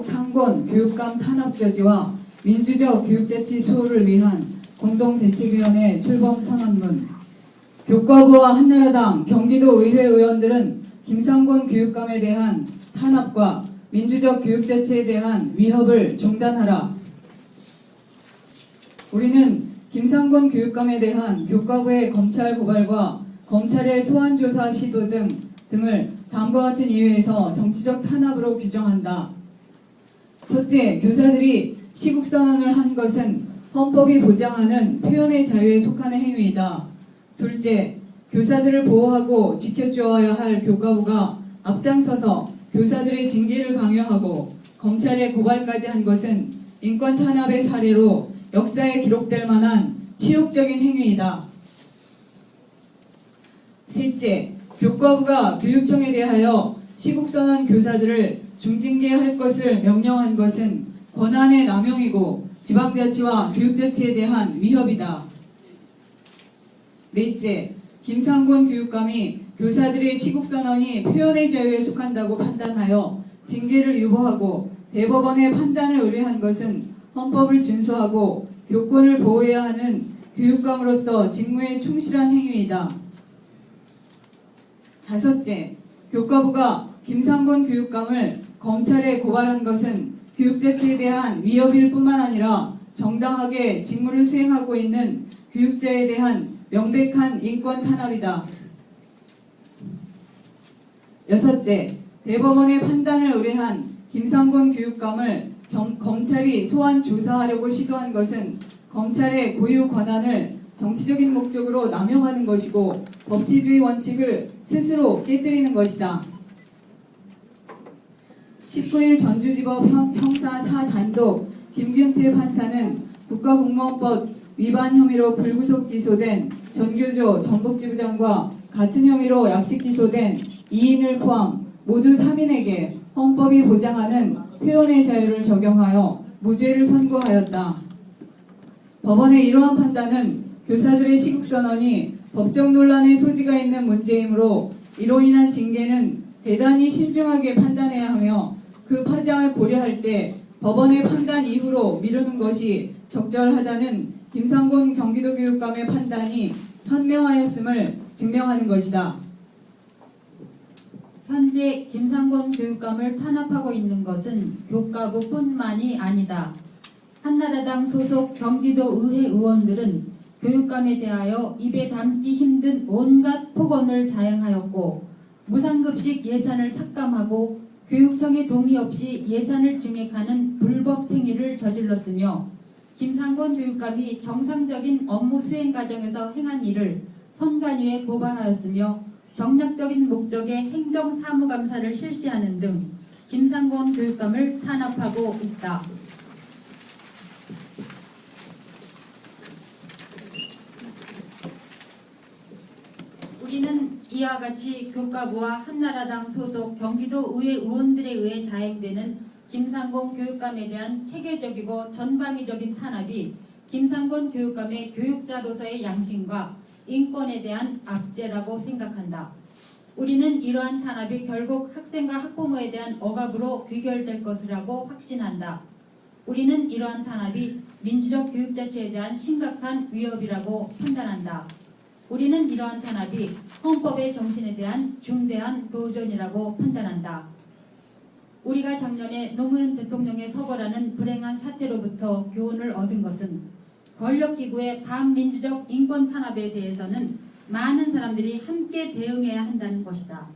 상권 교육감 탄압 저지와 민주적 교육자치 수호를 위한 공동대책위원회 출범 선언문. 교과부와 한나라당 경기도의회 의원들은 김상곤 교육감에 대한 탄압과 민주적 교육자치에 대한 위협을 중단하라. 우리는 김상곤 교육감에 대한 교과부의 검찰 고발과 검찰의 소환조사 시도 등을 다음과 같은 이유에서 정치적 탄압으로 규정한다. 첫째, 교사들이 시국선언을 한 것은 헌법이 보장하는 표현의 자유에 속하는 행위이다. 둘째, 교사들을 보호하고 지켜주어야 할 교과부가 앞장서서 교사들의 징계를 강요하고 검찰에 고발까지 한 것은 인권 탄압의 사례로 역사에 기록될 만한 치욕적인 행위이다. 셋째, 교과부가 교육청에 대하여 시국선언 교사들을 중징계할 것을 명령한 것은 권한의 남용이고 지방자치와 교육자치에 대한 위협이다. 넷째, 김상곤 교육감이 교사들의 시국선언이 표현의 자유에 속한다고 판단하여 징계를 유보하고 대법원의 판단을 의뢰한 것은 헌법을 준수하고 교권을 보호해야 하는 교육감으로서 직무에 충실한 행위이다. 다섯째, 교과부가 김상곤 교육감을 검찰에 고발한 것은 교육자치에 대한 위협일 뿐만 아니라 정당하게 직무를 수행하고 있는 교육자에 대한 명백한 인권 탄압이다. 여섯째, 대법원의 판단을 의뢰한 김상곤 교육감을 검찰이 소환 조사하려고 시도한 것은 검찰의 고유 권한을 정치적인 목적으로 남용하는 것이고 법치주의 원칙을 스스로 깨뜨리는 것이다. 19일 전주지법 형사 4단독 김균태 판사는 국가공무원법 위반 혐의로 불구속 기소된 전교조 전북지부장과 같은 혐의로 약식 기소된 2인을 포함 모두 3인에게 헌법이 보장하는 표현의 자유를 적용하여 무죄를 선고하였다. 법원의 이러한 판단은 교사들의 시국선언이 법적 논란의 소지가 있는 문제이므로 이로 인한 징계는 대단히 신중하게 판단해야 하며 그 파장을 고려할 때 법원의 판단 이후로 미루는 것이 적절하다는 김상곤 경기도교육감의 판단이 현명하였음을 증명하는 것이다. 현재 김상곤 교육감을 탄압하고 있는 것은 교과부뿐만이 아니다. 한나라당 소속 경기도의회 의원들은 교육감에 대하여 입에 담기 힘든 온갖 폭언을 자행하였고 무상급식 예산을 삭감하고 교육청의 동의 없이 예산을 증액하는 불법 행위를 저질렀으며 김상곤 교육감이 정상적인 업무 수행 과정에서 행한 일을 선관위에 고발하였으며 정략적인 목적의 행정사무감사를 실시하는 등 김상곤 교육감을 탄압하고 있다. 우리는 이와 같이 교과부와 한나라당 소속 경기도의회 의원들에 의해 자행되는 김상곤 교육감에 대한 체계적이고 전방위적인 탄압이 김상곤 교육감의 교육자로서의 양심과 인권에 대한 압제라고 생각한다. 우리는 이러한 탄압이 결국 학생과 학부모에 대한 억압으로 귀결될 것이라고 확신한다. 우리는 이러한 탄압이 민주적 교육자치에 대한 심각한 위협이라고 판단한다. 우리는 이러한 탄압이 헌법의 정신에 대한 중대한 도전이라고 판단한다. 우리가 작년에 노무현 대통령의 서거라는 불행한 사태로부터 교훈을 얻은 것은 권력기구의 반민주적 인권 탄압에 대해서는 많은 사람들이 함께 대응해야 한다는 것이다.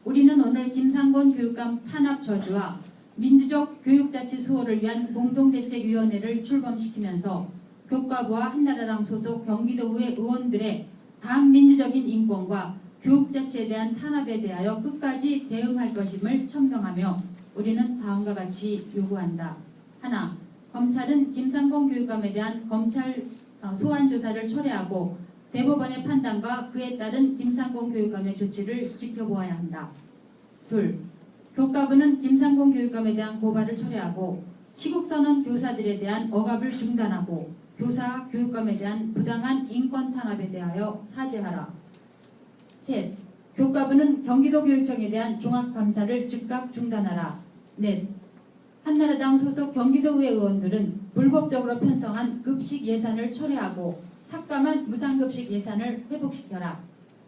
우리는 오늘 김상곤 교육감 탄압 저지와 민주적 교육자치 수호를 위한 공동대책위원회를 출범시키면서 교과부와 한나라당 소속 경기도의회 의원들의 반민주적인 인권과 교육자치에 대한 탄압에 대하여 끝까지 대응할 것임을 천명하며 우리는 다음과 같이 요구한다. 하나, 검찰은 김상곤 교육감에 대한 검찰 소환조사를 철회하고 대법원의 판단과 그에 따른 김상곤 교육감의 조치를 지켜보아야 한다. 둘, 교과부는 김상곤 교육감에 대한 고발을 철회하고 시국선언 교사들에 대한 억압을 중단하고 교사, 교육감에 대한 부당한 인권 탄압에 대하여 사죄하라. 셋, 교과부는 경기도교육청에 대한 종합감사를 즉각 중단하라. 넷. 한나라당 소속 경기도의회 의원들은 불법적으로 편성한 급식 예산을 철회하고 삭감한 무상급식 예산을 회복시켜라.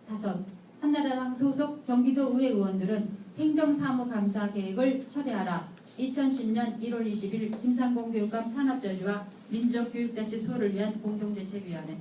다섯. 한나라당 소속 경기도의회 의원들은 행정사무감사 계획을 철회하라. 2010년 1월 20일 김상곤 교육감 탄압 저지와 민주적 교육자치 수호를 위한 공동대책위원회.